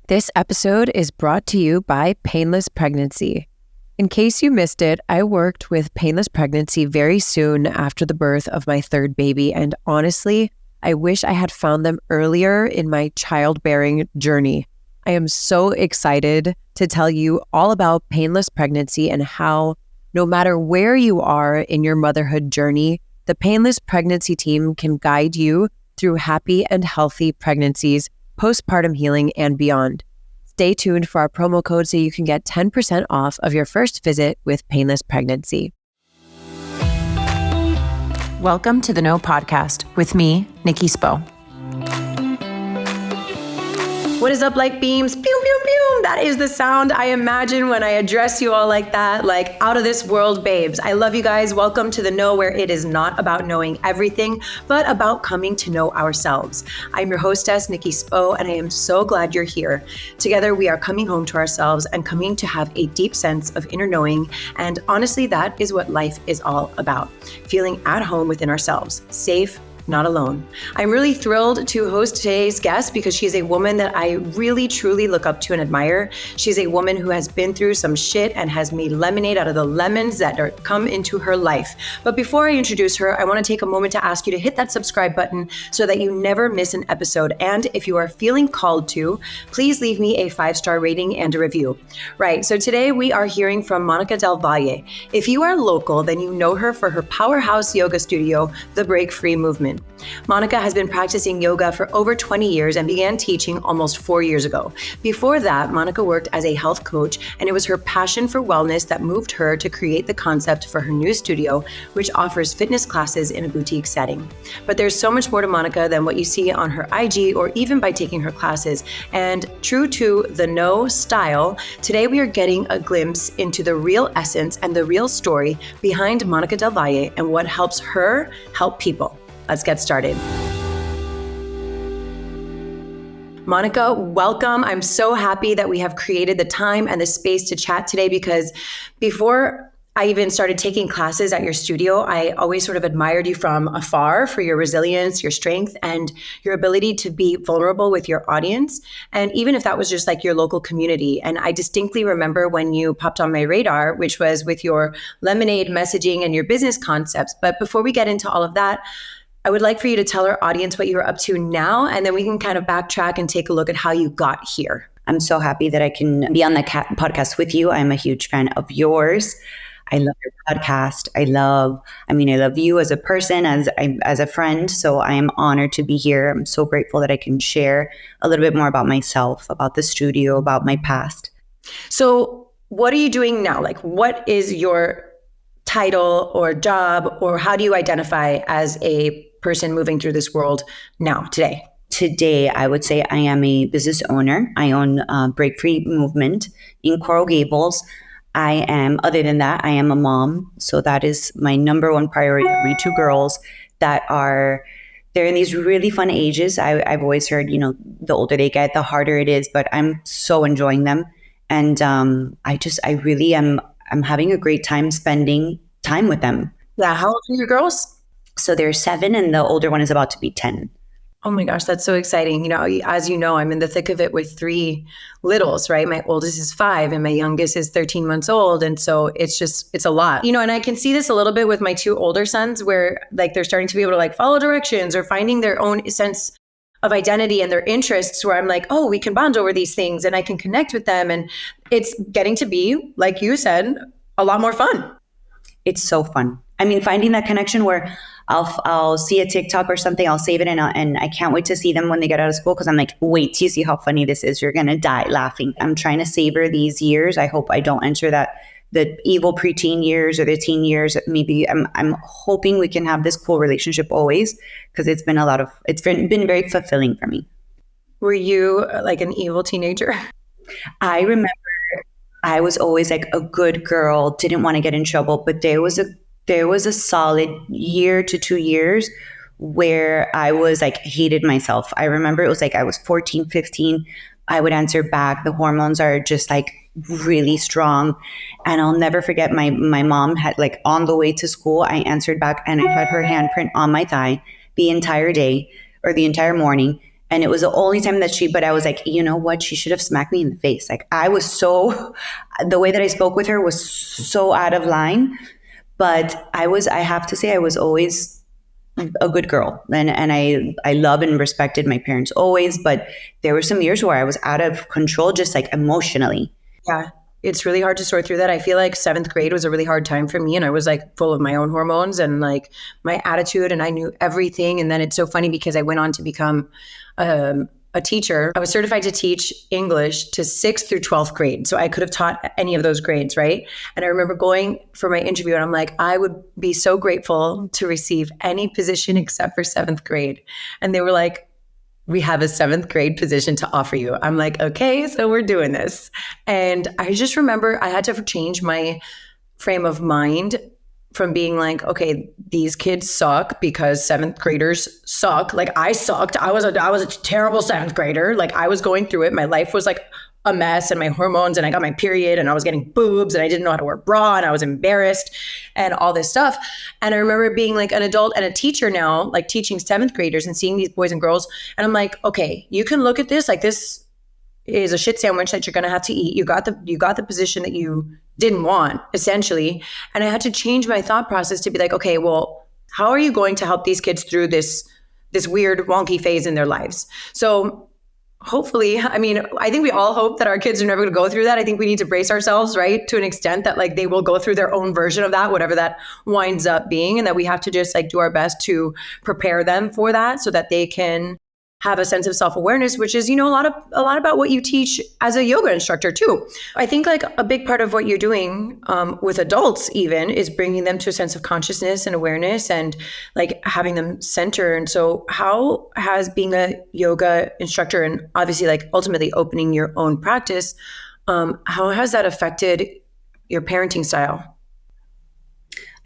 This episode is brought to you by Painless Pregnancy. In case you missed it, I worked with Painless Pregnancy very soon after the birth of my third baby, and honestly, I wish I had found them earlier in my childbearing journey. I am so excited to tell you all about Painless Pregnancy and how, no matter where you are in your motherhood journey, the Painless Pregnancy team can guide you through happy and healthy pregnancies, postpartum healing, and beyond. Stay tuned for our promo code so you can get 10% off of your first visit with Painless Pregnancy. Welcome to the No Podcast with me, Nikki Spo. What is up, like beams? Pew, pew, pew. That is the sound I imagine when I address you all like that, like out of this world babes. I love you guys. Welcome to the Know, where it is not about knowing everything, but about coming to know ourselves. I'm your hostess, Nikki Spo, and I am so glad you're here. Together, we are coming home to ourselves and coming to have a deep sense of inner knowing. And honestly, that is what life is all about. Feeling at home within ourselves, safe, not alone. I'm really thrilled to host today's guest because she's a woman that I really truly look up to and admire. She's a woman who has been through some shit and has made lemonade out of the lemons that are come into her life. But before I introduce her, I want to take a moment to ask you to hit that subscribe button so that you never miss an episode. And if you are feeling called to, please leave me a 5-star rating and a review. Right, so today we are hearing from Monica Del Valle. If you are local, then you know her for her powerhouse yoga studio, The Break Free Movement. Monica has been practicing yoga for over 20 years and began teaching almost 4 years ago. Before that, Monica worked as a health coach, and it was her passion for wellness that moved her to create the concept for her new studio, which offers fitness classes in a boutique setting. But there's so much more to Monica than what you see on her IG or even by taking her classes. And true to the No style, today we are getting a glimpse into the real essence and the real story behind Monica Del Valle and what helps her help people. Let's get started. Monica, welcome. I'm so happy that we have created the time and the space to chat today, because before I even started taking classes at your studio, I always sort of admired you from afar for your resilience, your strength, and your ability to be vulnerable with your audience. And even if that was just like your local community. And I distinctly remember when you popped on my radar, which was with your lemonade messaging and your business concepts. But before we get into all of that, I would like for you to tell our audience what you're up to now, and then we can kind of backtrack and take a look at how you got here. I'm so happy that I can be on the podcast with you. I'm a huge fan of yours. I love your podcast. I love you as a person, as a friend. So I am honored to be here. I'm so grateful that I can share a little bit more about myself, about the studio, about my past. So what are you doing now? Like, what is your title or job, or how do you identify as a person moving through this world now, today? Today, I would say I am a business owner. I own Break Free Movement in Coral Gables. Other than that, I am a mom. So that is my number one priority. My 2 girls they're in these really fun ages. I've always heard, the older they get, the harder it is, but I'm so enjoying them. And I'm having a great time spending time with them. Yeah. How old are your girls? So they're 7 and the older one is about to be 10. Oh my gosh, that's so exciting. As you know, I'm in the thick of it with 3 littles, right? My oldest is 5 and my youngest is 13 months old. And so it's a lot, and I can see this a little bit with my 2 older sons, where like they're starting to be able to like follow directions or finding their own sense of identity and their interests, where I'm like, oh, we can bond over these things and I can connect with them. And it's getting to be, like you said, a lot more fun. It's so fun. Finding that connection where I'll see a TikTok or something, I'll save it, and I can't wait to see them when they get out of school, because I'm like, wait till you see how funny this is. You're going to die laughing. I'm trying to savor these years. I hope I don't enter the evil preteen years or the teen years. Maybe I'm hoping we can have this cool relationship always, because it's been very fulfilling for me. Were you like an evil teenager? I remember I was always like a good girl, didn't want to get in trouble, but there was a solid year to 2 years where I was like hated myself. I remember it was like I was 14, 15. I would answer back. The hormones are just like really strong. And I'll never forget my mom had like on the way to school, I answered back and I had her handprint on my thigh the entire day or the entire morning. And it was the only time that but I was like, you know what? She should have smacked me in the face. Like I was the way that I spoke with her was so out of line. But I have to say, I was always a good girl. And I love and respected my parents always. But there were some years where I was out of control, just like emotionally. Yeah. It's really hard to sort through that. I feel like seventh grade was a really hard time for me. And I was like full of my own hormones and like my attitude, and I knew everything. And then it's so funny because I went on to become a teacher. I was certified to teach English to 6th through 12th grade. So I could have taught any of those grades, right? And I remember going for my interview and I'm like, I would be so grateful to receive any position except for 7th grade. And they were like, we have a 7th grade position to offer you. I'm like, okay, so we're doing this. And I just remember I had to change my frame of mind from being like, okay, these kids suck because 7th graders suck. Like I sucked. I was a terrible 7th grader. Like I was going through it. My life was like a mess, and my hormones, and I got my period, and I was getting boobs, and I didn't know how to wear a bra, and I was embarrassed and all this stuff. And I remember being like an adult and a teacher now, like teaching 7th graders and seeing these boys and girls. And I'm like, okay, you can look at this like this is a shit sandwich that you're going to have to eat. You got the position that you didn't want, essentially. And I had to change my thought process to be like, okay, well, how are you going to help these kids through this weird wonky phase in their lives? So hopefully, I mean, I think we all hope that our kids are never going to go through that. I think we need to brace ourselves, right, to an extent that like they will go through their own version of that, whatever that winds up being, and that we have to just like do our best to prepare them for that so that they can have a sense of self-awareness, which is, you know, a lot about what you teach as a yoga instructor too. I think like a big part of what you're doing with adults even is bringing them to a sense of consciousness and awareness and like having them center. And so how has being a yoga instructor and obviously like ultimately opening your own practice, how has that affected your parenting style?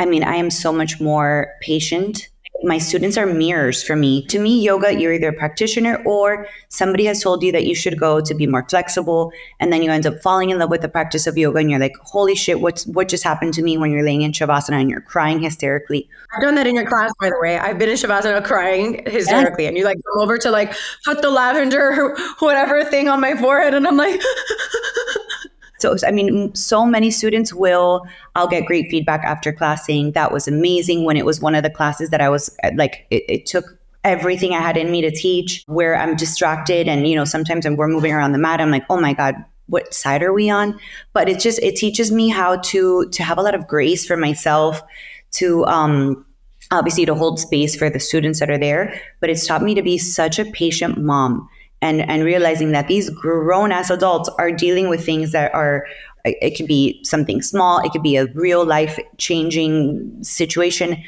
I mean, I am so much more patient. My students are mirrors for me. To me, yoga, you're either a practitioner or somebody has told you that you should go to be more flexible. And then you end up falling in love with the practice of yoga. And you're like, holy shit, what just happened to me when you're laying in Shavasana and you're crying hysterically. I've done that in your class, by the way. I've been in Shavasana crying hysterically. And you like come over to like put the lavender whatever thing on my forehead. And I'm like... So, I mean, so many students I'll get great feedback after class saying that was amazing when it was one of the classes that I was like, it took everything I had in me to teach where I'm distracted. And, you know, sometimes we're moving around the mat. I'm like, oh my God, what side are we on? But it teaches me how to have a lot of grace for myself, to, obviously to hold space for the students that are there. But it's taught me to be such a patient mom. And realizing that these grown-ass adults are dealing with things that are, it could be something small, it could be a real life-changing situation,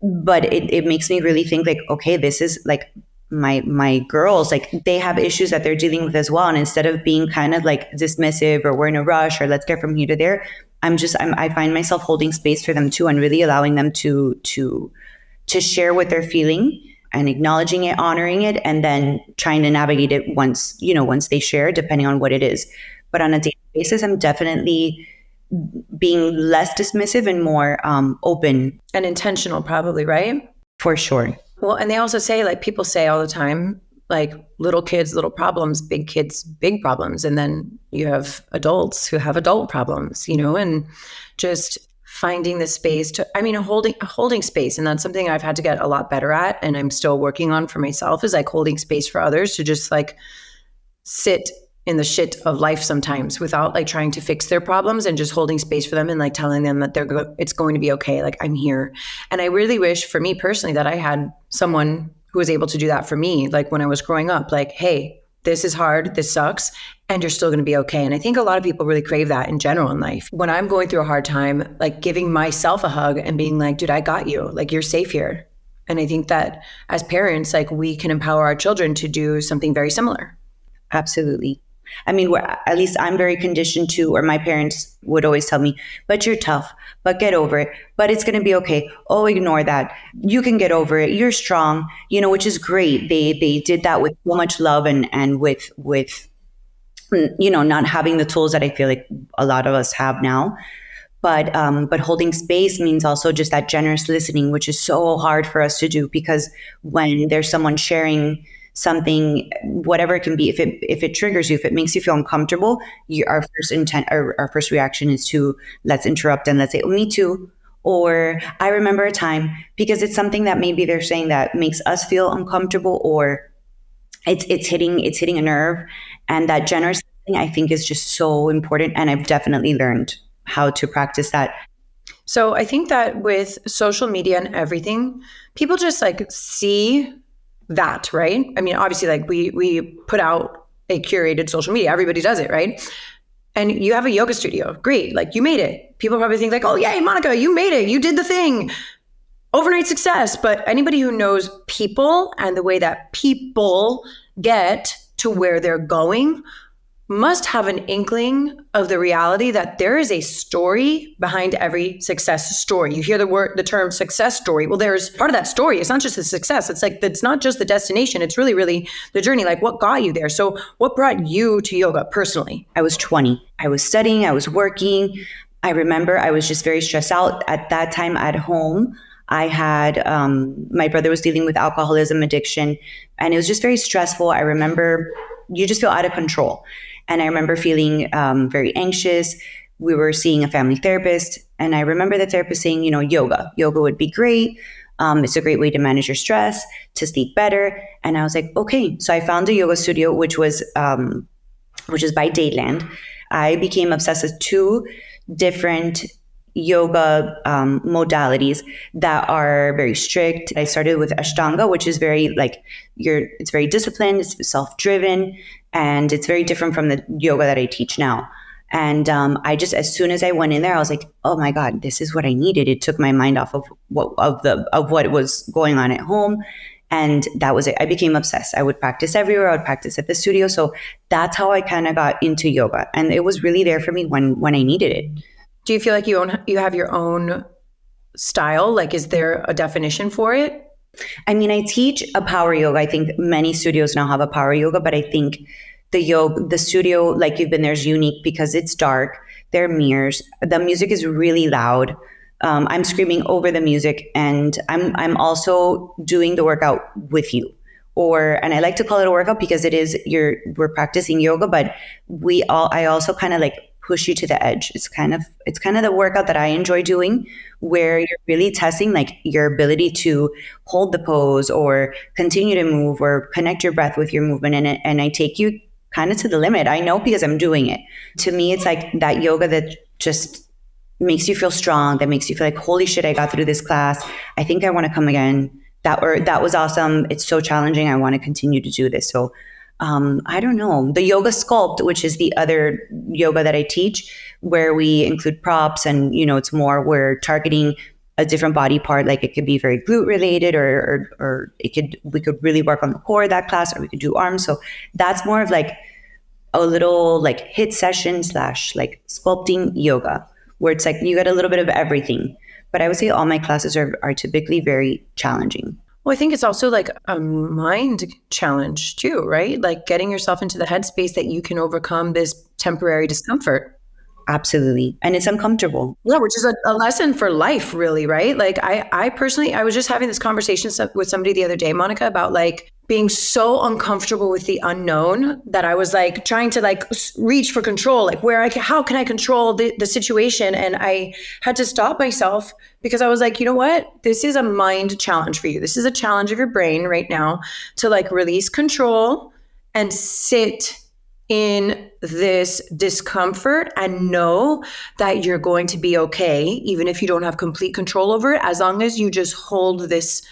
but it makes me really think like, okay, this is like my girls, like they have issues that they're dealing with as well. And instead of being kind of like dismissive or we're in a rush or let's get from here to there, I find myself holding space for them too and really allowing them to share what they're feeling and acknowledging it, honoring it, and then trying to navigate it once they share, depending on what it is. But on a daily basis, I'm definitely being less dismissive and more open. And intentional, probably, right? For sure. Well, and they also say, like people say all the time, like little kids, little problems, big kids, big problems. And then you have adults who have adult problems, you know, and just finding the space to, I mean, holding space. And that's something I've had to get a lot better at. And I'm still working on for myself, is like holding space for others to just like sit in the shit of life sometimes without like trying to fix their problems, and just holding space for them and like telling them that it's going to be okay. Like I'm here. And I really wish for me personally that I had someone who was able to do that for me. Like when I was growing up, like, hey, this is hard, this sucks, and you're still going to be okay. And I think a lot of people really crave that in general in life. When I'm going through a hard time, like giving myself a hug and being like, dude, I got you. Like you're safe here. And I think that as parents, like we can empower our children to do something very similar. Absolutely. I mean, at least I'm very conditioned to, or my parents would always tell me, but you're tough, but get over it, but it's going to be okay. Oh, ignore that. You can get over it. You're strong, you know, which is great. They did that with so much love and with, you know, not having the tools that I feel like a lot of us have now. But holding space means also just that generous listening, which is so hard for us to do, because when there's someone sharing something, whatever it can be, if it triggers you, if it makes you feel uncomfortable, our first intent, our first reaction is to let's interrupt and let's say, oh, me too. Or I remember a time, because it's something that maybe they're saying that makes us feel uncomfortable, or it's hitting a nerve. And that generous thing, I think, is just so important. And I've definitely learned how to practice that. So I think that with social media and everything, people just like see that, right? I mean, obviously, like we put out a curated social media. Everybody does it, right? And you have a yoga studio. Great. Like you made it. People probably think like, oh, yay, Monica, you made it. You did the thing. Overnight success. But anybody who knows people and the way that people get to where they're going must have an inkling of the reality that there is a story behind every success story. You hear the term success story. Well, there's part of that story. It's not just the success. It's like, it's not just the destination. It's really, really the journey. Like what got you there? So what brought you to yoga personally? I was 20. I was studying. I was working. I remember I was just very stressed out at that time at home. I had, my brother was dealing with alcoholism addiction, and it was just very stressful. I remember you just feel out of control. And I remember feeling very anxious. We were seeing a family therapist, and I remember the therapist saying, yoga would be great. It's a great way to manage your stress, to sleep better. And I was like, okay. So I found a yoga studio, which is by Dayland. I became obsessed with 2 different yoga modalities that are very strict. I started with Ashtanga, which is very it's very disciplined, it's self-driven, and it's very different from the yoga that I teach now. And I just, as soon as I went in there, I was like, oh my God, this is what I needed. It took my mind off of what was going on at home. And that was it. I became obsessed. I would practice everywhere. I would practice at the studio. So that's how I kind of got into yoga. And it was really there for me when I needed it. Do you feel like you have your own style? Like, is there a definition for it? I mean, I teach a power yoga. I think many studios now have a power yoga, but I think the studio, like you've been there, is unique because it's dark. There are mirrors. The music is really loud. I'm screaming over the music, and I'm also doing the workout with you. And I like to call it a workout because we're practicing yoga, but I also kind of like push you to the edge. It's kind of the workout that I enjoy doing, where you're really testing like your ability to hold the pose or continue to move or connect your breath with your movement. And I take you kind of to the limit. I know because I'm doing it. To me, it's like that yoga that just makes you feel strong, that makes you feel like, holy shit, I got through this class. I think I want to come again. That was awesome. It's so challenging. I want to continue to do this. So I don't know. The yoga sculpt, which is the other yoga that I teach, where we include props and, it's more, we're targeting a different body part. Like it could be very glute related, or we could really work on the core of that class, or we could do arms. So that's more of like a little like HIIT session / like sculpting yoga, where it's like you get a little bit of everything. But I would say all my classes are typically very challenging. Well, I think it's also like a mind challenge too, right? Like getting yourself into the headspace that you can overcome this temporary discomfort. Absolutely. And it's uncomfortable. Yeah, which is a lesson for life, really, right? Like I personally, I was just having this conversation with somebody the other day, Monica, about like being so uncomfortable with the unknown that I was like trying to like reach for control, like how can I control the situation? And I had to stop myself because I was like, you know what? This is a mind challenge for you. This is a challenge of your brain right now to like release control and sit in this discomfort and know that you're going to be okay, even if you don't have complete control over it, as long as you just hold this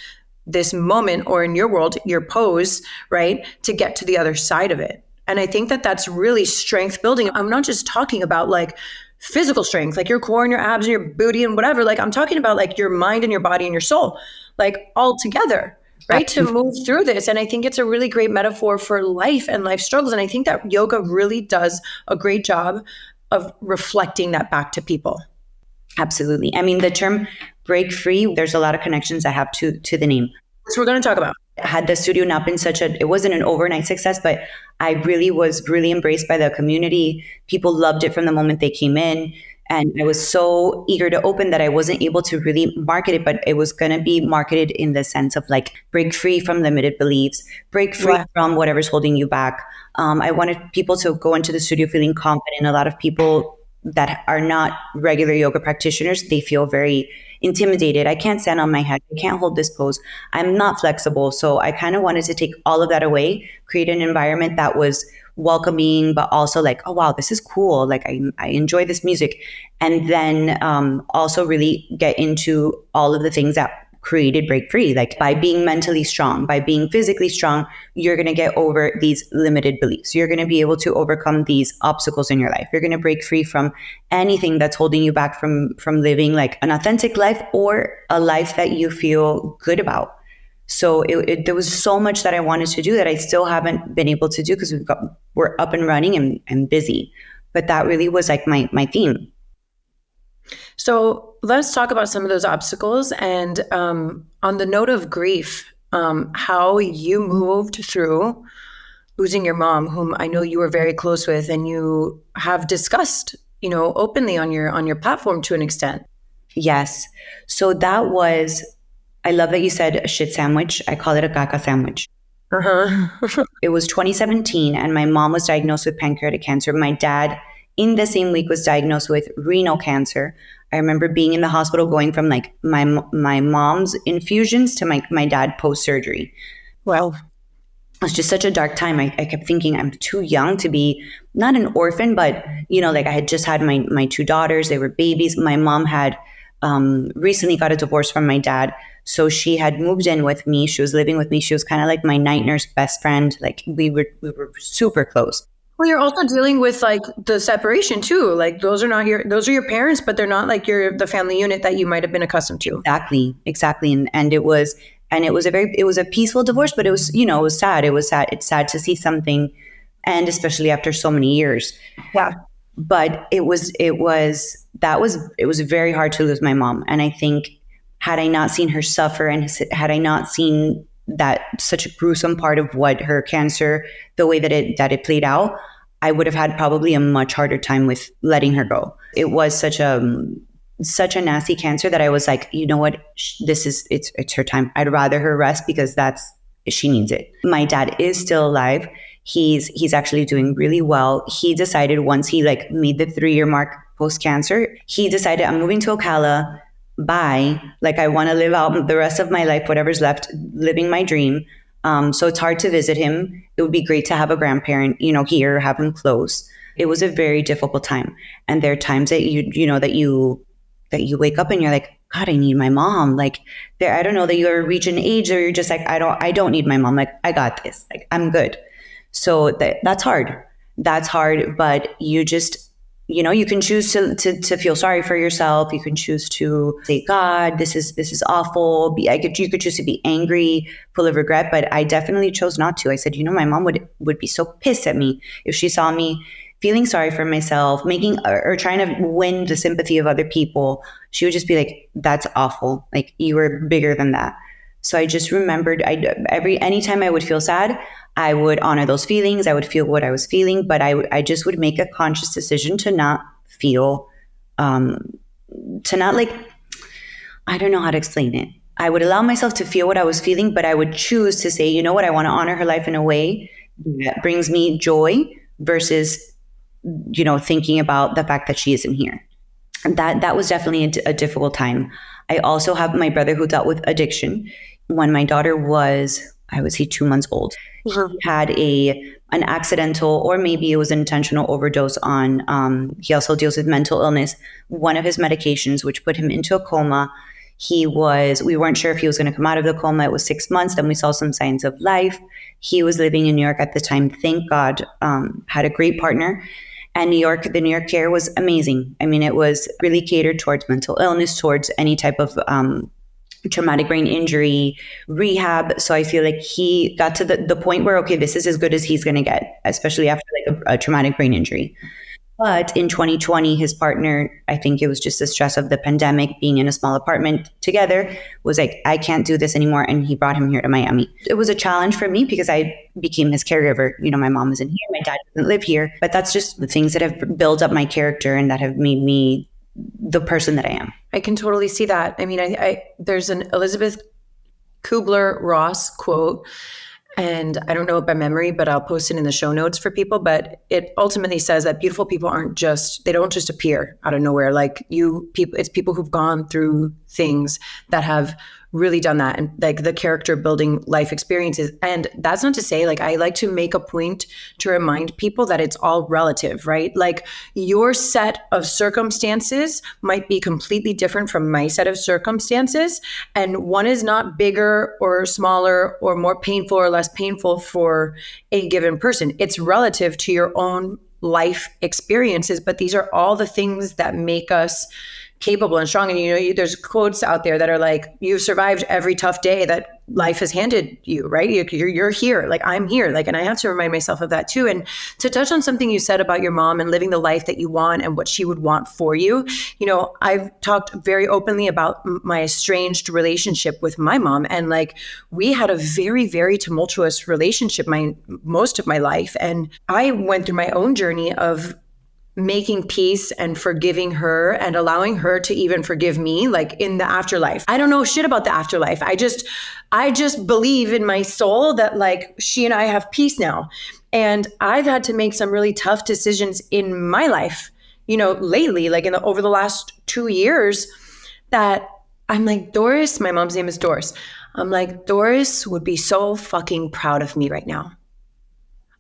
moment, or in your world, your pose, right, to get to the other side of it. And I think that that's really strength building. I'm not just talking about like physical strength, like your core and your abs and your booty and whatever. Like I'm talking about like your mind and your body and your soul, like all together, right? To move through this. And I think it's a really great metaphor for life and life struggles. And I think that yoga really does a great job of reflecting that back to people. Absolutely. I mean, the term break free, there's a lot of connections I have to the name. Which we're going to talk about. Had the studio not been it wasn't an overnight success, but I really was really embraced by the community. People loved it from the moment they came in. And I was so eager to open that I wasn't able to really market it, but it was going to be marketed in the sense of like break free from limited beliefs, break free from whatever's holding you back. I wanted people to go into the studio feeling confident. A lot of people that are not regular yoga practitioners, they feel very intimidated. I can't stand on my head. I can't hold this pose. I'm not flexible. So I kind of wanted to take all of that away, create an environment that was welcoming, but also like, oh, wow, this is cool. Like I enjoy this music. And then also really get into all of the things that created Break Free. Like by being mentally strong, by being physically strong, you're going to get over these limited beliefs. You're going to be able to overcome these obstacles in your life. You're going to break free from anything that's holding you back from living like an authentic life or a life that you feel good about. So there was so much that I wanted to do that I still haven't been able to do because we're up and running and busy. But that really was like my theme. So let's talk about some of those obstacles. And on the note of grief, how you moved through losing your mom, whom I know you were very close with, and you have discussed, openly on your platform to an extent. Yes. So that was, I love that you said a shit sandwich. I call it a caca sandwich. It was 2017 and my mom was diagnosed with pancreatic cancer. My dad, in the same week, was diagnosed with renal cancer. I remember being in the hospital going from like my mom's infusions to my dad post-surgery. Well, it was just such a dark time. I kept thinking I'm too young to be not an orphan, but like I had just had my two daughters. They were babies. My mom had recently got a divorce from my dad. So she had moved in with me. She was living with me. She was kind of like my night nurse best friend. Like we were super close. Well, you're also dealing with like the separation too. Like those are your parents, but they're not like the family unit that you might have been accustomed to. Exactly. And it was a peaceful divorce, but it was, it was sad. It's sad to see something, and especially after so many years. Yeah. But it was very hard to lose my mom. And I think had I not seen her suffer and had I not seen that such a gruesome part of what her cancer, the way that it played out, I would have had probably a much harder time with letting her go. It was such a nasty cancer that I was like, you know what, it's her time. I'd rather her rest because she needs it. My dad is still alive. He's actually doing really well. He decided once he like made the 3-year mark post cancer, he decided I'm moving to Ocala. Bye. Like I want to live out the rest of my life, whatever's left, living my dream. So it's hard to visit him. It would be great to have a grandparent, here, have him close. It was a very difficult time. And there are times that you wake up and you're like, God, I need my mom. Like I don't know, that you're reaching age or you're just like, I don't need my mom. Like I got this, like I'm good. So that's hard. That's hard. But you just, you can choose to feel sorry for yourself. You can choose to say, God, this is awful. You could choose to be angry, full of regret. But I definitely chose not to. I said, my mom would be so pissed at me if she saw me feeling sorry for myself, making or trying to win the sympathy of other people. She would just be like, that's awful. Like you were bigger than that. So I just remembered anytime I would feel sad, I would honor those feelings. I would feel what I was feeling, but I just would make a conscious decision to not feel, to not like, I don't know how to explain it. I would allow myself to feel what I was feeling, but I would choose to say, you know what, I want to honor her life in a way that brings me joy versus, thinking about the fact that she isn't here. And that was definitely a difficult time. I also have my brother who dealt with addiction. When my daughter was 2 months old, he had an accidental, or maybe it was an intentional overdose on, he also deals with mental illness. One of his medications, which put him into a coma. We weren't sure if he was going to come out of the coma. It was 6 months. Then we saw some signs of life. He was living in New York at the time. Thank God, had a great partner. And the New York care was amazing. I mean, it was really catered towards mental illness, towards any type of traumatic brain injury, rehab. So I feel like he got to the point where, okay, this is as good as he's going to get, especially after like a traumatic brain injury. But in 2020, his partner, I think it was just the stress of the pandemic, being in a small apartment together, was like, I can't do this anymore. And he brought him here to Miami. It was a challenge for me because I became his caregiver. My mom isn't here. My dad doesn't live here. But that's just the things that have built up my character and that have made me the person that I am. I can totally see that. I mean, I there's an Elizabeth Kubler-Ross quote, and I don't know it by memory, but I'll post it in the show notes for people. But it ultimately says that beautiful people they don't just appear out of nowhere. Like it's people who've gone through things that have really done that, and like the character building life experiences. And that's not to say, like, I like to make a point to remind people that it's all relative, right? Like your set of circumstances might be completely different from my set of circumstances. And one is not bigger or smaller or more painful or less painful for a given person. It's relative to your own life experiences, but these are all the things that make us capable and strong. And there's quotes out there that are like, you've survived every tough day that life has handed you, right? You're here, like I'm here, like, and I have to remind myself of that too. And to touch on something you said about your mom and living the life that you want and what she would want for you, I've talked very openly about my estranged relationship with my mom, and like we had a very, very tumultuous relationship most of my life, and I went through my own journey of making peace and forgiving her and allowing her to even forgive me, like in the afterlife. I don't know shit about the afterlife. I just believe in my soul that like she and I have peace now. And I've had to make some really tough decisions in my life, lately, like over the last 2 years, that I'm like, Doris, my mom's name is Doris. I'm like, Doris would be so fucking proud of me right now.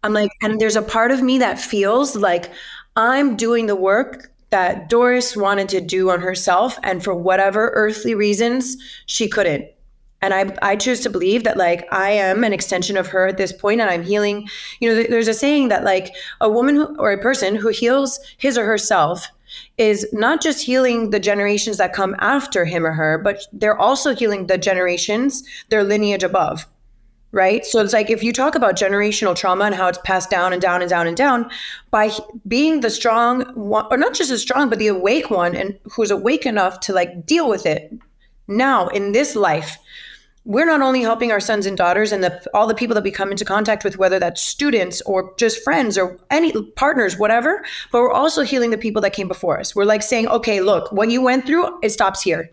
I'm like, and there's a part of me that feels like I'm doing the work that Doris wanted to do on herself, and for whatever earthly reasons, she couldn't. And I choose to believe that like I am an extension of her at this point, and I'm healing. There's a saying that like a woman or a person who heals his or herself is not just healing the generations that come after him or her, but they're also healing the generations, their lineage above. Right? So it's like, if you talk about generational trauma and how it's passed down and down and down and down, by being the strong one, or not just as strong, but the awake one, and who's awake enough to like deal with it now in this life, we're not only helping our sons and daughters and all the people that we come into contact with, whether that's students or just friends or any partners, whatever, but we're also healing the people that came before us. We're like saying, okay, look, what you went through, it stops here.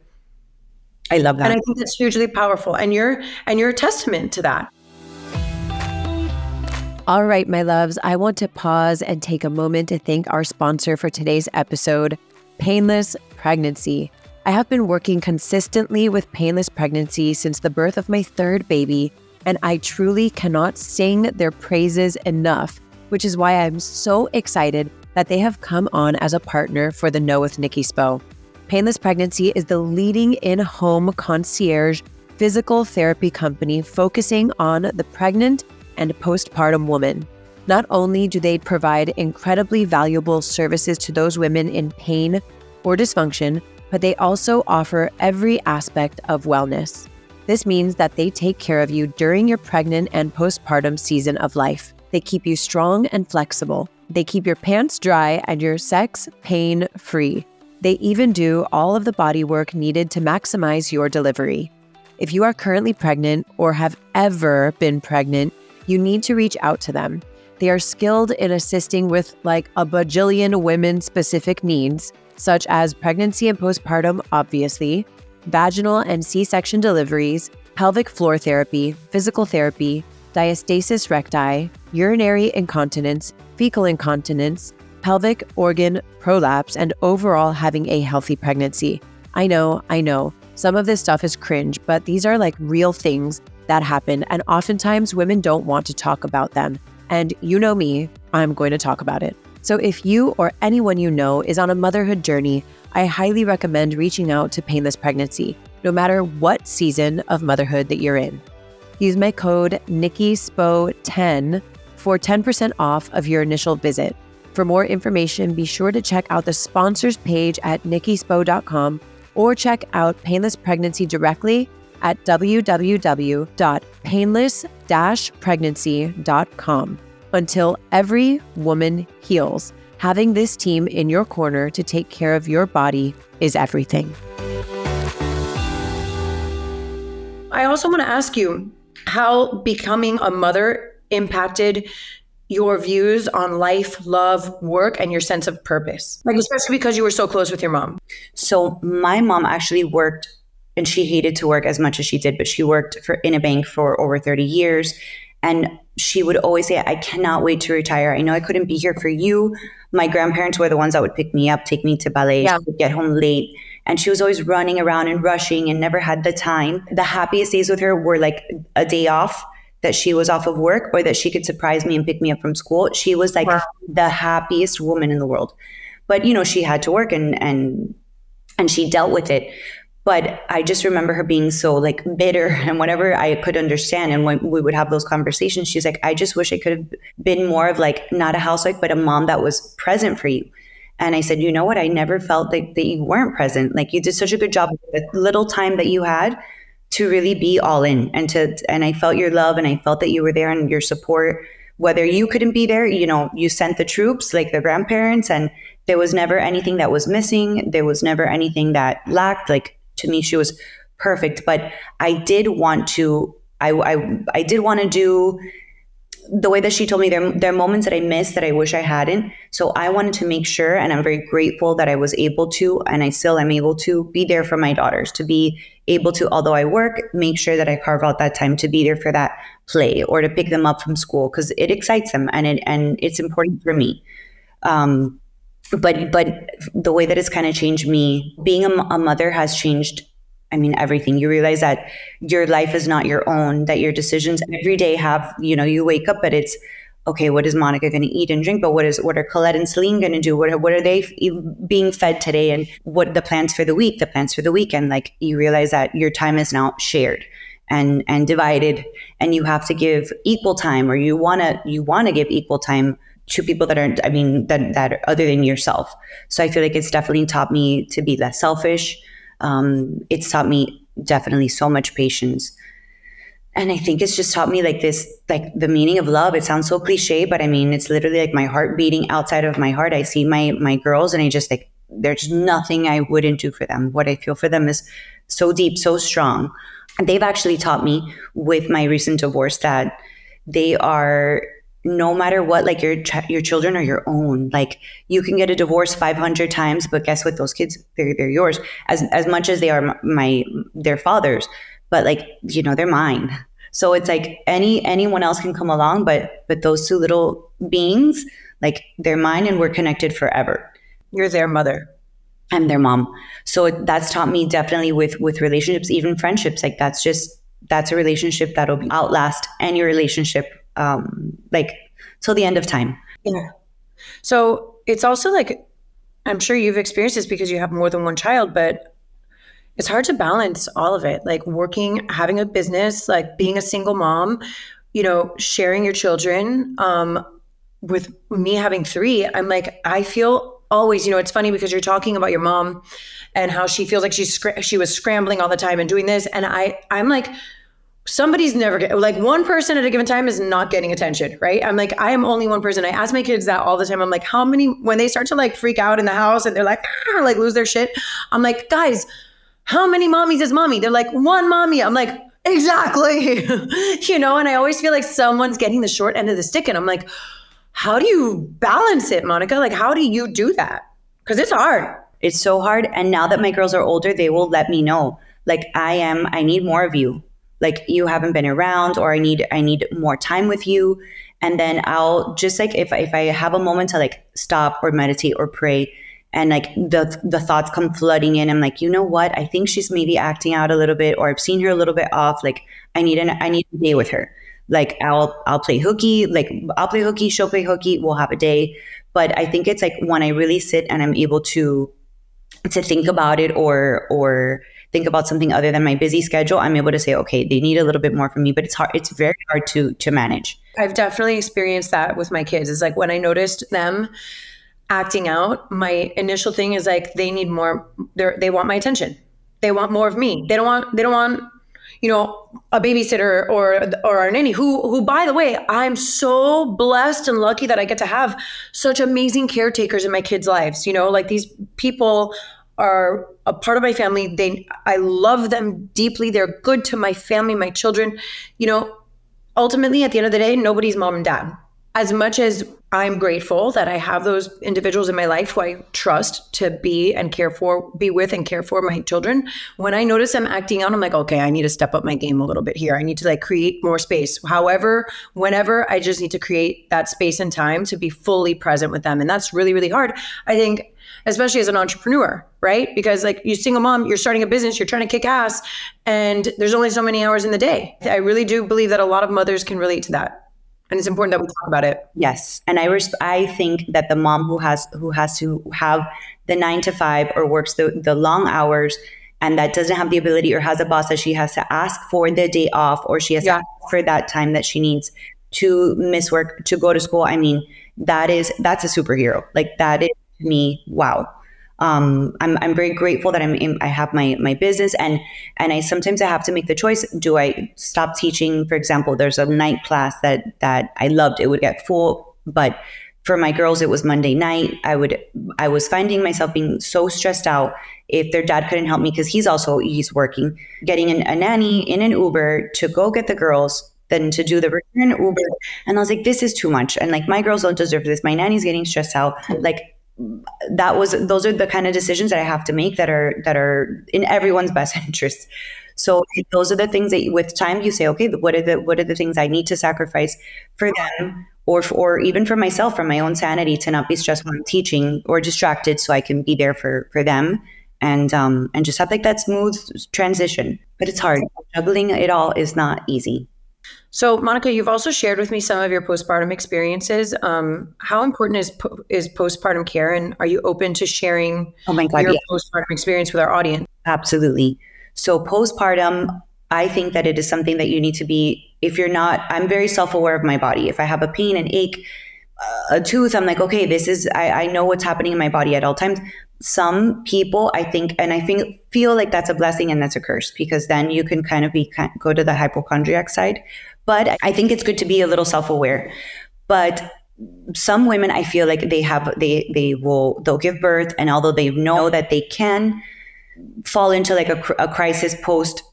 I love that. And I think that's hugely powerful. And you're a testament to that. All right, my loves, I want to pause and take a moment to thank our sponsor for today's episode, Painless Pregnancy. I have been working consistently with painless pregnancy since the birth of my third baby, and I truly cannot sing their praises enough, which is why I'm so excited that they have come on as a partner for the Know with Nikki Spo. Painless Pregnancy is the leading in-home concierge physical therapy company focusing on the pregnant and postpartum woman. Not only do they provide incredibly valuable services to those women in pain or dysfunction, but they also offer every aspect of wellness. This means that they take care of you during your pregnant and postpartum season of life. They keep you strong and flexible. They keep your pants dry and your sex pain-free. They even do all of the body work needed to maximize your delivery. If you are currently pregnant or have ever been pregnant, you need to reach out to them. They are skilled in assisting with like a bajillion women-specific needs, such as pregnancy and postpartum, obviously, vaginal and C-section deliveries, pelvic floor therapy, physical therapy, diastasis recti, urinary incontinence, fecal incontinence, pelvic organ prolapse, and overall having a healthy pregnancy. I know. Some of this stuff is cringe, but these are like real things that happen, and oftentimes women don't want to talk about them. And you know me, I'm going to talk about it. So if you or anyone you know is on a motherhood journey, I highly recommend reaching out to Painless Pregnancy, no matter what season of motherhood that you're in. Use my code NikkiSpo10 for 10% off of your initial visit. For more information, be sure to check out the sponsors page at nikkispo.com or check out Painless Pregnancy directly at www.painless-pregnancy.com. Until every woman heals, having this team in your corner to take care of your body is everything. I also want to ask you how becoming a mother impacted your views on life, love, work, and your sense of purpose? Like, especially because you were so close with your mom. So my mom actually worked, and she hated to work as much as she did, but she worked in a bank for over 30 years. And she would always say, I cannot wait to retire. I know I couldn't be here for you. My grandparents were the ones that would pick me up, take me to ballet. Yeah. She would get home late. And she was always running around and rushing and never had the time. The happiest days with her were like a day off that she was off of work, or that she could surprise me and pick me up from school. She was like the happiest woman in the world. But, she had to work and she dealt with it. But I just remember her being so like bitter, and whatever I could understand. And when we would have those conversations, she's like, I just wish I could have been more of like, not a housewife, but a mom that was present for you. And I said, you know what? I never felt like that you weren't present. Like, you did such a good job with the little time that you had to really be all in, and I felt your love, and I felt that you were there and your support. Whether you couldn't be there, you sent the troops, like the grandparents, and there was never anything that was missing. There was never anything that lacked. Like, to me, she was perfect. But I did want to, I did want to do the way that she told me. There are moments that I missed that I wish I hadn't. So I wanted to make sure, and I'm very grateful that I was able to, and I still am able to be there for my daughters, to be able to, although I work, make sure that I carve out that time to be there for that play or to pick them up from school, because it excites them, and it's important for me. But the way that it's kind of changed me, being a mother has changed, everything. You realize that your life is not your own, that your decisions every day have, you wake up, but it's, okay, what is Monica going to eat and drink? But what are Colette and Celine going to do? What are they being fed today? And what the plans for the week, the plans for the weekend? Like, you realize that your time is now shared and divided, and you have to give equal time, or you want to give equal time to people that aren't, that are other than yourself. So I feel like it's definitely taught me to be less selfish. It's taught me definitely so much patience. And I think it's just taught me like this, like the meaning of love. It sounds so cliche, but it's literally like my heart beating outside of my heart. I see my girls, and I just like, there's nothing I wouldn't do for them. What I feel for them is so deep, so strong. And they've actually taught me with my recent divorce that they are, no matter what, like your children are your own. Like, you can get a divorce 500 times, but guess what? Those kids, they're yours as much as they are their fathers. But like, they're mine. So it's like anyone else can come along, but those two little beings, like, they're mine, and we're connected forever. You're their mother. I'm their mom. So that's taught me definitely with relationships, even friendships. Like, that's a relationship that'll outlast any relationship, like, till the end of time. Yeah. So it's also like, I'm sure you've experienced this because you have more than one child, but it's hard to balance all of it. Like, working, having a business, like being a single mom, sharing your children. With me having 3, I'm like, I feel always, it's funny because you're talking about your mom and how she feels like she was scrambling all the time and doing this. And I'm like, somebody's never like, one person at a given time is not getting attention, right? I'm like, I am only one person. I ask my kids that all the time. I'm like, how many, when they start to like freak out in the house and they're like, like lose their shit. I'm like, guys, how many mommies is mommy? They're like, one mommy. I'm like, exactly. And I always feel like someone's getting the short end of the stick. And I'm like, how do you balance it, Monica? Like, how do you do that? Because it's hard. It's so hard. And now that my girls are older, they will let me know, like, I need more of you. Like, you haven't been around, or I need more time with you. And then I'll just like, if I have a moment to like stop or meditate or pray, and like the thoughts come flooding in, I'm like, you know what? I think she's maybe acting out a little bit, or I've seen her a little bit off. Like, I need a day with her. Like, I'll play hooky. Like, I'll play hooky. She'll play hooky. We'll have a day. But I think it's like when I really sit and I'm able to think about it, or think about something other than my busy schedule, I'm able to say, okay, they need a little bit more from me. But it's hard. It's very hard to manage. I've definitely experienced that with my kids. It's like, when I noticed them acting out, my initial thing is like, they need more. They want my attention. They want more of me. They don't want a babysitter or a nanny who, by the way, I'm so blessed and lucky that I get to have such amazing caretakers in my kids' lives. Like, these people are a part of my family. I love them deeply. They're good to my family, my children. Ultimately, at the end of the day, nobody's mom and dad. as much as I'm grateful that I have those individuals in my life who I trust to be with and care for my children, when I notice I'm acting out, I'm like, okay, I need to step up my game a little bit here. I need to like create more space. However, whenever I just need to create that space and time to be fully present with them. And that's really, really hard. I think, especially as an entrepreneur, right? Because like you single mom, you're starting a business, you're trying to kick ass, and there's only so many hours in the day. I really do believe that a lot of mothers can relate to that. And it's important that we talk about it. Yes, and I think that the mom who has to have the 9 to 5 or works the long hours, and that doesn't have the ability or has a boss that she has to ask for the day off, or she has to ask for that time that she needs to miss work to go to school. I mean, that's a superhero. Like that is to me, wow. I'm very grateful that I have my business, and I sometimes I have to make the choice. Do I stop teaching? For example, there's a night class that I loved. It would get full, but for my girls, it was Monday night. I was finding myself being so stressed out if their dad couldn't help me because he's working, getting a nanny in an Uber to go get the girls, then to do the return Uber. And I was like, this is too much. And like, my girls don't deserve this. My nanny's getting stressed out. Like, those are the kind of decisions that I have to make that are in everyone's best interest. So those are the things that with time you say, okay, what are the things I need to sacrifice for them, or even for myself, for my own sanity, to not be stressed when I'm teaching or distracted, so I can be there for them, and just have like that smooth transition. But it's hard. Juggling it all is not easy. So, Monica, you've also shared with me some of your postpartum experiences. How important is postpartum care, and are you open to sharing your postpartum experience with our audience? Absolutely. So, postpartum, I think that it is something that you need to be. If you're not, I'm very self-aware of my body. If I have a pain, an ache, a tooth, I'm like, okay, I know what's happening in my body at all times. Some people, I feel like that's a blessing and that's a curse, because then you can kind of go to the hypochondriac side. But I think it's good to be a little self-aware. But some women, I feel like they'll give birth, and although they know that they can fall into like a crisis post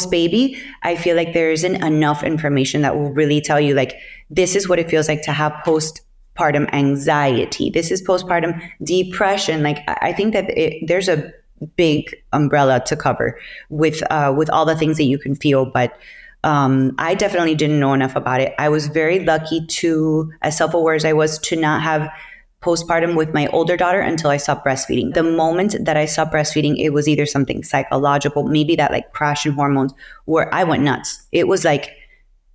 baby, I feel like there isn't enough information that will really tell you like, this is what it feels like to have postpartum anxiety. This is postpartum depression. Like, I think that there's a big umbrella to cover with all the things that you can feel. But I definitely didn't know enough about it. I was very lucky as self-aware as I was, to not have postpartum with my older daughter until I stopped breastfeeding. The moment that I stopped breastfeeding, it was either something psychological, maybe that like crash in hormones, where I went nuts. It was like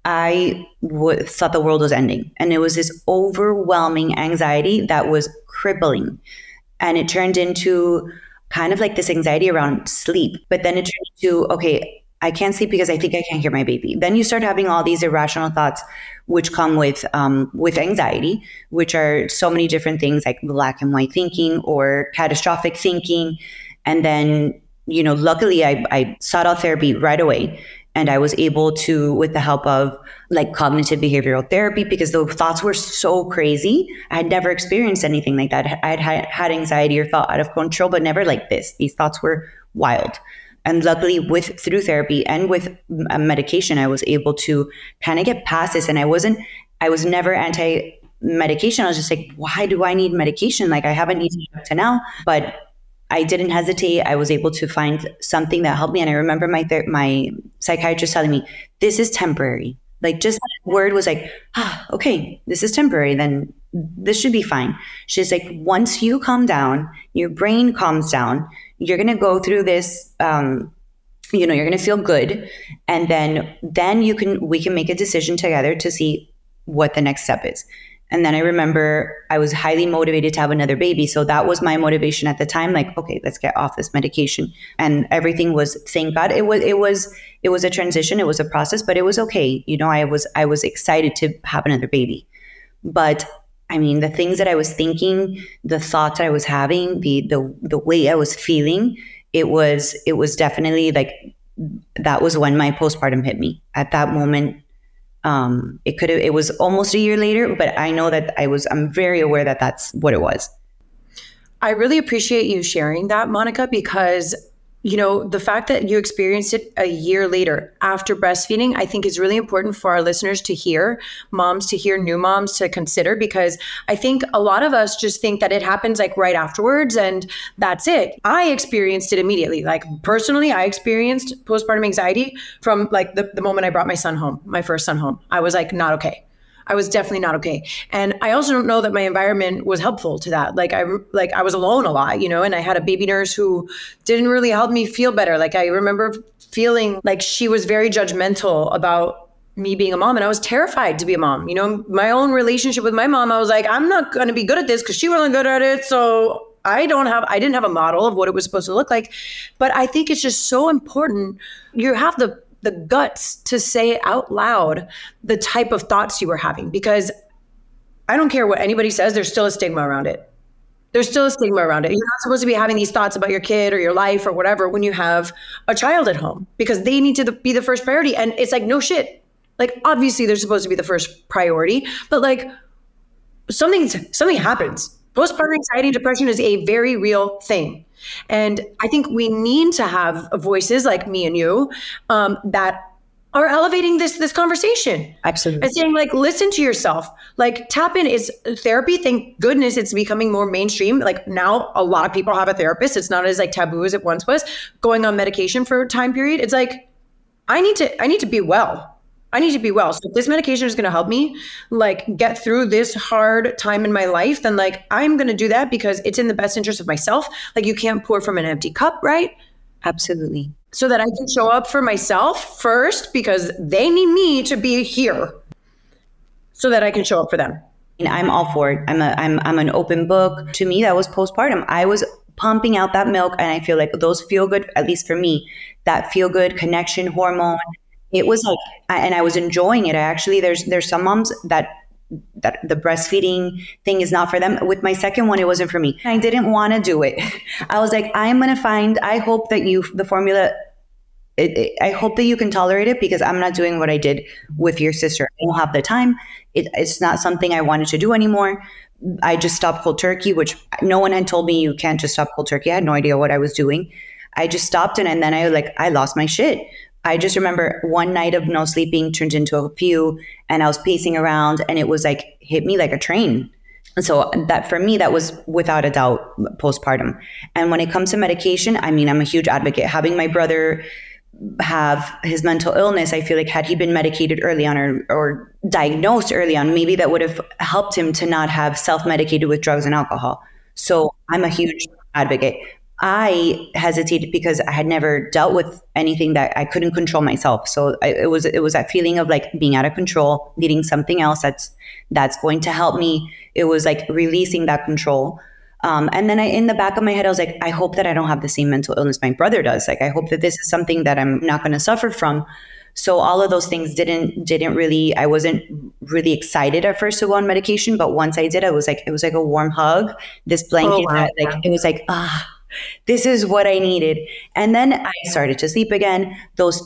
thought the world was ending. And it was this overwhelming anxiety that was crippling. And it turned into kind of like this anxiety around sleep. But then it turned into, okay, I can't sleep because I think I can't hear my baby. Then you start having all these irrational thoughts, which come with anxiety, which are so many different things, like black and white thinking or catastrophic thinking. And then, luckily I sought out therapy right away. And I was able to, with the help of like cognitive behavioral therapy, because the thoughts were so crazy. I had never experienced anything like that. I had anxiety or felt out of control, but never like this. These thoughts were wild. And luckily, through therapy and with medication, I was able to kind of get past this. And I was never anti-medication. I was just like, why do I need medication? Like, I haven't needed it up to now. But I didn't hesitate. I was able to find something that helped me. And I remember my psychiatrist telling me, this is temporary. Like, just that word was like, okay, this is temporary. Then this should be fine. She's like, once you calm down, your brain calms down, you're going to go through this, you're going to feel good. And then we can make a decision together to see what the next step is. And then I remember I was highly motivated to have another baby. So that was my motivation at the time. Like, okay, let's get off this medication. And everything was, thank God, it was a transition. It was a process, but it was okay. I was excited to have another baby. But I mean, the things that I was thinking, the thoughts I was having, the way I was feeling, it was definitely like, that was when my postpartum hit me. At that moment, it was almost a year later, but I know that I'm very aware that that's what it was. I really appreciate you sharing that, Monica, because the fact that you experienced it a year later after breastfeeding, I think is really important for our listeners to hear, moms to hear, new moms to consider, because I think a lot of us just think that it happens like right afterwards and that's it. I experienced it immediately. Like personally, I experienced postpartum anxiety from like the moment I brought my first son home. I was like, not okay. I was definitely not okay. And I also don't know that my environment was helpful to that. Like I was alone a lot, and I had a baby nurse who didn't really help me feel better. Like I remember feeling like she was very judgmental about me being a mom, and I was terrified to be a mom. My own relationship with my mom, I was like, I'm not going to be good at this because she wasn't good at it. So I didn't have a model of what it was supposed to look like. But I think it's just so important. You have the guts to say out loud the type of thoughts you were having, because I don't care what anybody says, there's still a stigma around it. There's still a stigma around it. You're not supposed to be having these thoughts about your kid or your life or whatever when you have a child at home, because they need to be the first priority. And it's like, no shit. Like, obviously they're supposed to be the first priority, but like something happens. Postpartum anxiety and depression is a very real thing. And I think we need to have voices like me and you that are elevating this conversation. Absolutely. And saying like, listen to yourself, like tap in. Is therapy. Thank goodness it's becoming more mainstream. Like now a lot of people have a therapist. It's not as like taboo as it once was. Going on medication for a time period. It's like, I need to be well. I need to be well. So if this medication is going to help me like get through this hard time in my life, then like I'm going to do that because it's in the best interest of myself. Like you can't pour from an empty cup, right? Absolutely. So that I can show up for myself first, because they need me to be here so that I can show up for them. And I'm all for it. I'm an open book. To me, that was postpartum. I was pumping out that milk, and I feel like those feel good, at least for me, that feel good connection hormone. It was like, and I was enjoying it. There's some moms that the breastfeeding thing is not for them. With my second one, it wasn't for me. I didn't want to do it. I was like, I hope that the formula, I hope that you can tolerate it, because I'm not doing what I did with your sister. I don't have the time. It's not something I wanted to do anymore. I just stopped cold turkey, which no one had told me you can't just stop cold turkey. I had no idea what I was doing. I just stopped it, and then I lost my shit. I just remember one night of no sleeping turned into a few, and I was pacing around, and it was like hit me like a train. And so that for me, that was without a doubt postpartum. And when it comes to medication, I mean, I'm a huge advocate. Having my brother have his mental illness, I feel like had he been medicated early on or diagnosed early on, maybe that would have helped him to not have self-medicated with drugs and alcohol. So I'm a huge advocate. I hesitated because I had never dealt with anything that I couldn't control myself. So it was that feeling of like being out of control, needing something else that's going to help me. It was like releasing that control. And then in the back of my head, I was like, I hope that I don't have the same mental illness my brother does. Like, I hope that this is something that I'm not going to suffer from. So all of those things I wasn't really excited at first to go on medication. But once I did, it was like a warm hug, this blanket, it was like, this is what I needed. And then I started to sleep again. Those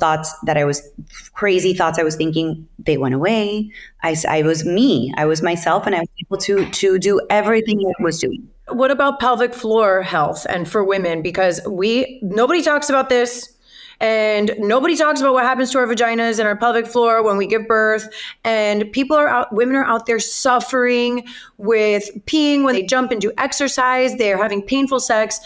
crazy thoughts I was thinking, they went away. I was me. I was myself, and I was able to do everything I was doing. What about pelvic floor health and for women? Because nobody talks about this, and nobody talks about what happens to our vaginas and our pelvic floor when we give birth. And women are out there suffering with peeing when they jump and do exercise. They're having painful sex.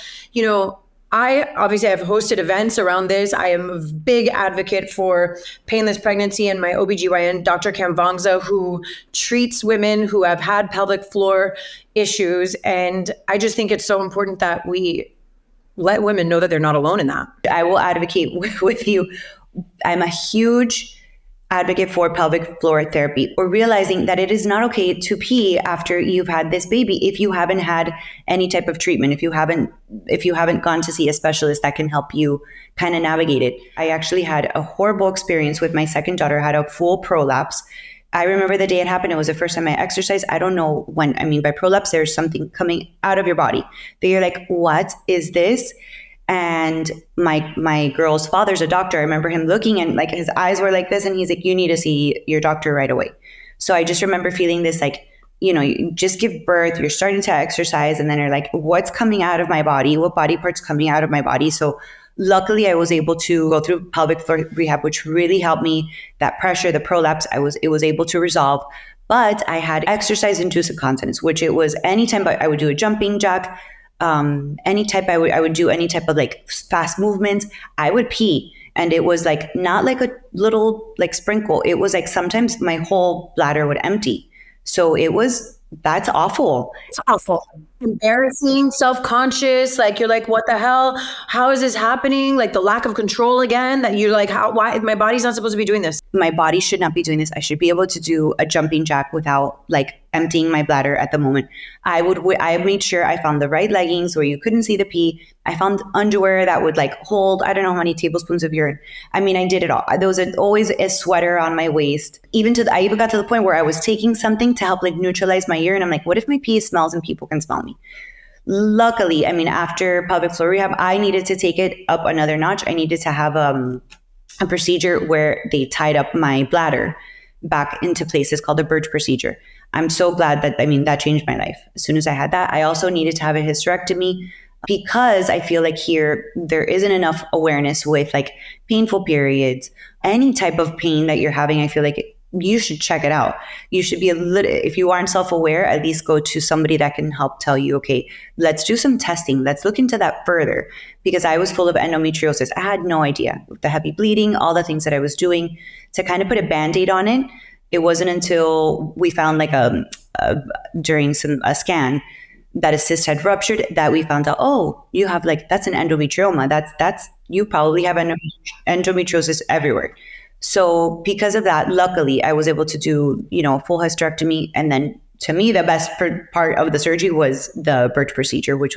I obviously have hosted events around this. I am a big advocate for painless pregnancy, and my OBGYN, Dr. Kamvangza, who treats women who have had pelvic floor issues. And I just think it's so important that we let women know that they're not alone in that. I will advocate with you. I'm a huge advocate for pelvic floor therapy, or realizing that it is not okay to pee after you've had this baby if you haven't had any type of treatment, if you haven't gone to see a specialist that can help you kind of navigate it. I actually had a horrible experience with my second daughter, had a full prolapse. I remember the day it happened. It was the first time I exercised. I don't know when. I mean, by prolapse, there's something coming out of your body that you're like, what is this? And my girl's father's a doctor. I remember him looking, and like his eyes were like this, and he's like, you need to see your doctor right away. So I just remember feeling this, like, you just give birth, you're starting to exercise, and then you're like, what's coming out of my body? What body part's coming out of my body? So Luckily, I was able to go through pelvic floor rehab, which really helped me. That pressure, the prolapse, it was able to resolve. But I had exercise-induced incontinence, which it was anytime I would do a jumping jack, any type I would do any type of like fast movements, I would pee. And it was like not like a little like sprinkle. It was like sometimes my whole bladder would empty. So that's awful. It's awful. Embarrassing, self-conscious, like you're like, what the hell? How is this happening? Like the lack of control again, that you're like, why my body's not supposed to be doing this. My body should not be doing this. I should be able to do a jumping jack without like emptying my bladder at the moment. I made sure I found the right leggings where you couldn't see the pee. I found underwear that would like hold, I don't know how many tablespoons of urine. I mean, I did it all. There was always a sweater on my waist. I even got to the point where I was taking something to help like neutralize my urine. I'm like, what if my pee smells and people can smell me? Luckily, I mean, after pelvic floor rehab, I needed to take it up another notch. I needed to have a procedure where they tied up my bladder back into place. It's called the Birch procedure. I'm so glad that changed my life. As soon as I had that, I also needed to have a hysterectomy because I feel like here there isn't enough awareness with like painful periods, any type of pain that you're having. I feel like you should check it out. You should be if you aren't self-aware, at least go to somebody that can help tell you, okay, let's do some testing. Let's look into that further, because I was full of endometriosis. I had no idea the heavy bleeding, all the things that I was doing to kind of put a Band-Aid on it. It wasn't until we found like during a scan that a cyst had ruptured that we found out, oh, you have like, that's an endometrioma. That's you probably have endometriosis everywhere. So because of that, luckily, I was able to do, a full hysterectomy. And then to me, the best part of the surgery was the Birch procedure, which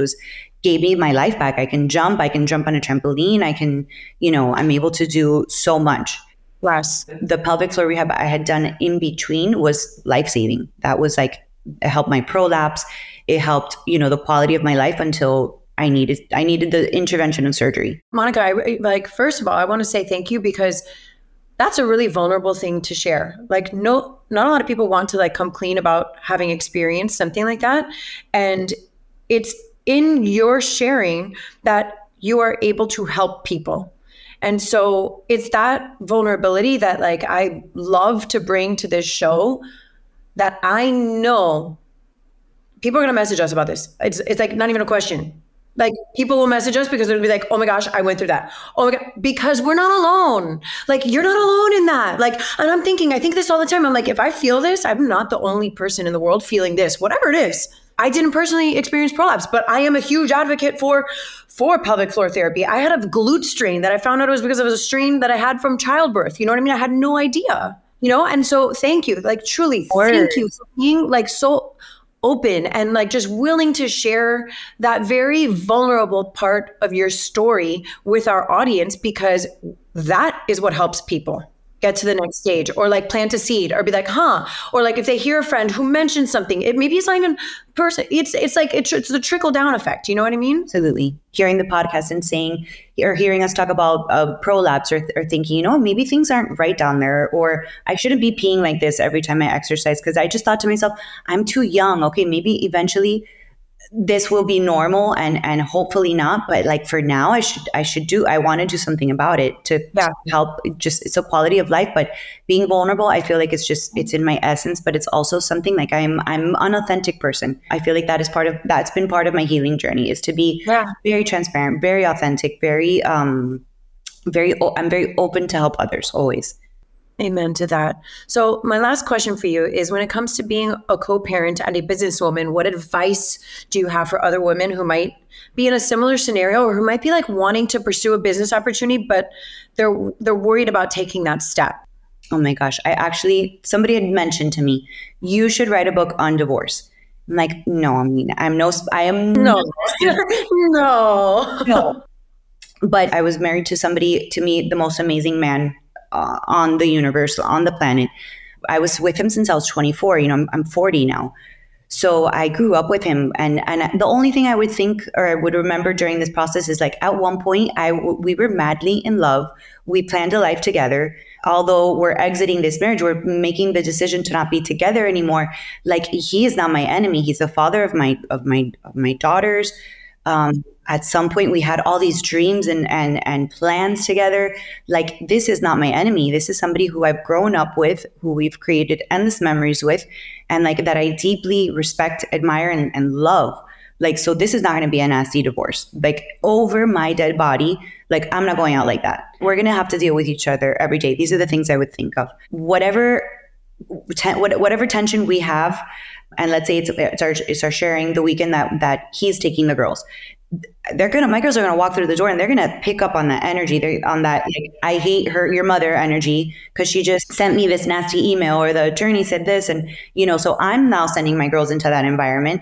gave me my life back. I can jump on a trampoline. I'm able to do so much. Yes. The pelvic floor rehab I had done in between was life-saving. That was like, it helped my prolapse. It helped, the quality of my life until I needed the intervention of surgery. Monica, first of all, I want to say thank you, because that's a really vulnerable thing to share. Like, not a lot of people want to like come clean about having experienced something like that. And it's in your sharing that you are able to help people. And so it's that vulnerability that like I love to bring to this show, that I know people are going to message us about this. It's like not even a question. Like people will message us because they'll be like, oh my gosh, I went through that. Oh my God, because we're not alone. Like you're not alone in that. Like, and I think this all the time. I'm like, if I feel this, I'm not the only person in the world feeling this, whatever it is. I didn't personally experience prolapse, but I am a huge advocate for pelvic floor therapy. I had a glute strain that I found out it was because it was a strain that I had from childbirth. You know what I mean? I had no idea, and so thank you. Like truly, thank you for being like so open and like just willing to share that very vulnerable part of your story with our audience, because that is what helps people get to the next stage, or like plant a seed, or be like, or like if they hear a friend who mentions something, maybe it's not even person. It's the trickle down effect. You know what I mean? Absolutely. Hearing the podcast and hearing us talk about prolapse, or thinking, maybe things aren't right down there, or I shouldn't be peeing like this every time I exercise, because I just thought to myself, I'm too young. Okay, maybe eventually this will be normal, and hopefully not. But like for now, I want to do something about it to help. It's a quality of life, but being vulnerable, I feel like it's in my essence, but it's also something like I'm an authentic person. I feel like that's been part of my healing journey, is to be very transparent, very authentic, I'm very open to help others always. Amen to that. So my last question for you is, when it comes to being a co-parent and a businesswoman, what advice do you have for other women who might be in a similar scenario, or who might be like wanting to pursue a business opportunity, but they're worried about taking that step? Oh my gosh. Somebody had mentioned to me, you should write a book on divorce. I'm like, no, no. But I was married to somebody, to me, the most amazing man on the universe, on the planet. I was with him since I was 24. I'm 40 now. So I grew up with him. And the only thing I would think, or I would remember during this process, is like at one point we were madly in love. We planned a life together. Although we're exiting this marriage, we're making the decision to not be together anymore. Like, he is not my enemy. He's the father of my daughters. At some point, we had all these dreams and plans together. Like, this is not my enemy. This is somebody who I've grown up with, who we've created endless memories with, and like that I deeply respect, admire, and love. Like, so this is not going to be a nasty divorce. Like, over my dead body, like, I'm not going out like that. We're going to have to deal with each other every day. These are the things I would think of. Whatever tension we have, and let's say it's our sharing the weekend that he's taking the girls. My girls are gonna walk through the door and they're gonna pick up on that energy. They're on that, like, I hate your mother energy because she just sent me this nasty email, or the attorney said this, and so I'm now sending my girls into that environment.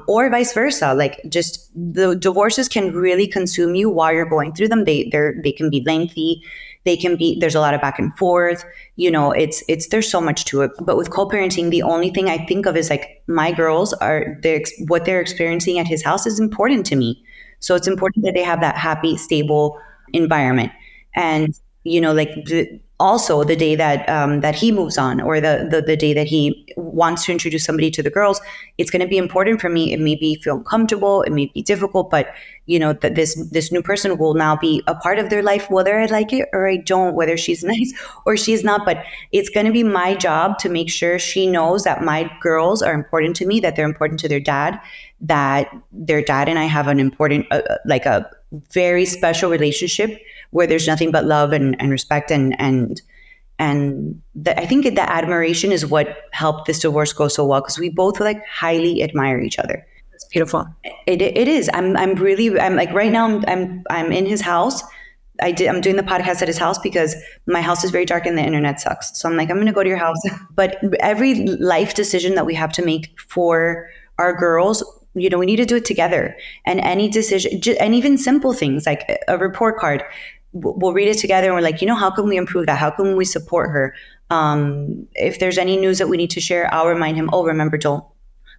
Or vice versa. Like, just the divorces can really consume you while you're going through them. They can be lengthy. There's a lot of back and forth. There's so much to it. But with co-parenting, the only thing I think of is like, my girls what they're experiencing at his house is important to me. So it's important that they have that happy, stable environment. And, also the day that he moves on, or the day that he wants to introduce somebody to the girls, it's going to be important for me. It may be feel comfortable, it may be difficult, but that this new person will now be a part of their life, whether I like it or I don't, whether she's nice or she's not. But it's going to be my job to make sure she knows that my girls are important to me, that they're important to their dad, that their dad and I have an important, like a very special relationship where there's nothing but love and respect, and I think that admiration is what helped this divorce go so well, because we both like highly admire each other. It's beautiful. It is. I'm like, right now I'm in his house. I'm doing the podcast at his house because my house is very dark and the internet sucks. So I'm like, I'm going to go to your house. But every life decision that we have to make for our girls, we need to do it together. And any decision, and even simple things like a report card, we'll read it together and we're like, how can we improve that? How can we support her? If there's any news that we need to share, I'll remind him, remember, don't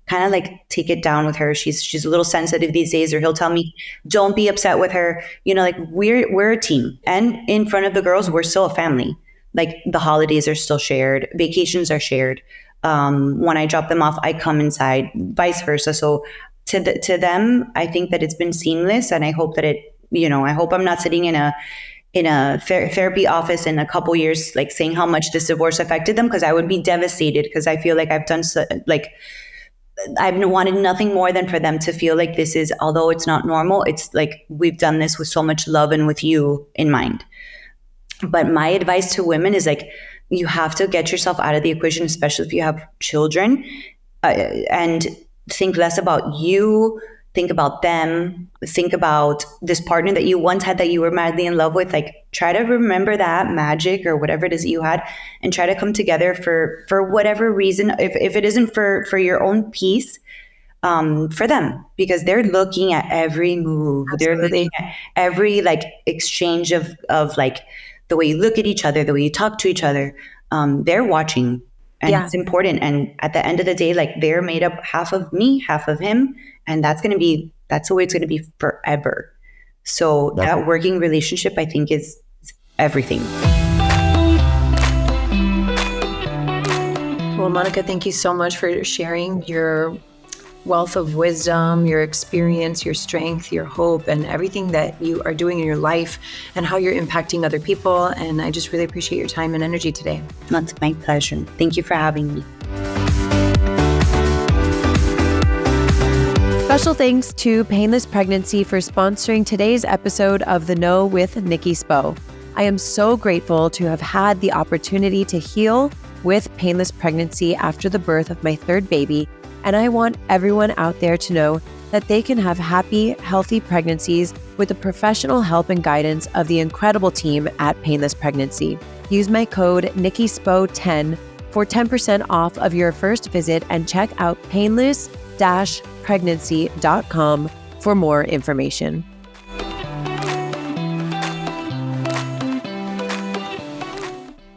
kind of like take it down with her. She's a little sensitive these days. Or he'll tell me, don't be upset with her. Like, we're a team. And in front of the girls, we're still a family. Like, the holidays are still shared. Vacations are shared. When I drop them off, I come inside, vice versa. So to them, I think that it's been seamless, and I hope that I hope I'm not sitting in a therapy office in a couple years, like, saying how much this divorce affected them, because I would be devastated, because I feel like I've wanted nothing more than for them to feel like this is, although it's not normal, it's like we've done this with so much love and with you in mind. But my advice to women is, like, you have to get yourself out of the equation, especially if you have children, and think less about you, think about them, think about this partner that you once had that you were madly in love with. Like, try to remember that magic or whatever it is that you had, and try to come together for whatever reason. If it isn't for your own peace, for them, because they're looking at every move. Absolutely. They're looking at every exchange of like the way you look at each other, the way you talk to each other. They're watching, and it's important. And at the end of the day, they're made up half of me, half of him. And that's the way it's going to be forever. So that working relationship, I think, is everything. Well, Monica, thank you so much for sharing your wealth of wisdom, your experience, your strength, your hope, and everything that you are doing in your life and how you're impacting other people. And I just really appreciate your time and energy today. That's my pleasure. Thank you for having me. Special thanks to Painless Pregnancy for sponsoring today's episode of The Know with Nikki Spo. I am so grateful to have had the opportunity to heal with painless pregnancy after the birth of my third baby, and I want everyone out there to know that they can have happy, healthy pregnancies with the professional help and guidance of the incredible team at Painless Pregnancy. Use my code NikkiSpo10 for 10% off of your first visit, and check out painless-pregnancy.com for more information.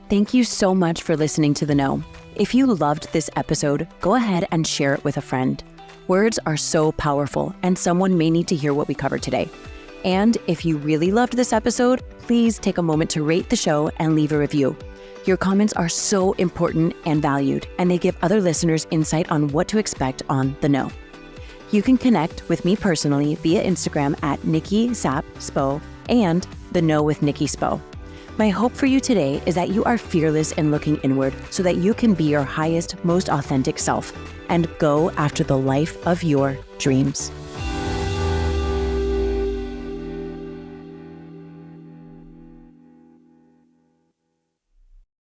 Thank you so much for listening to The Know. If you loved this episode, go ahead and share it with a friend. Words are so powerful, and someone may need to hear what we covered today. And if you really loved this episode, please take a moment to rate the show and leave a review. Your comments are so important and valued, and they give other listeners insight on what to expect on The Know. You can connect with me personally via Instagram at Nikki Sap Spo and The Know with Nikki Spo. My hope for you today is that you are fearless in looking inward so that you can be your highest, most authentic self and go after the life of your dreams.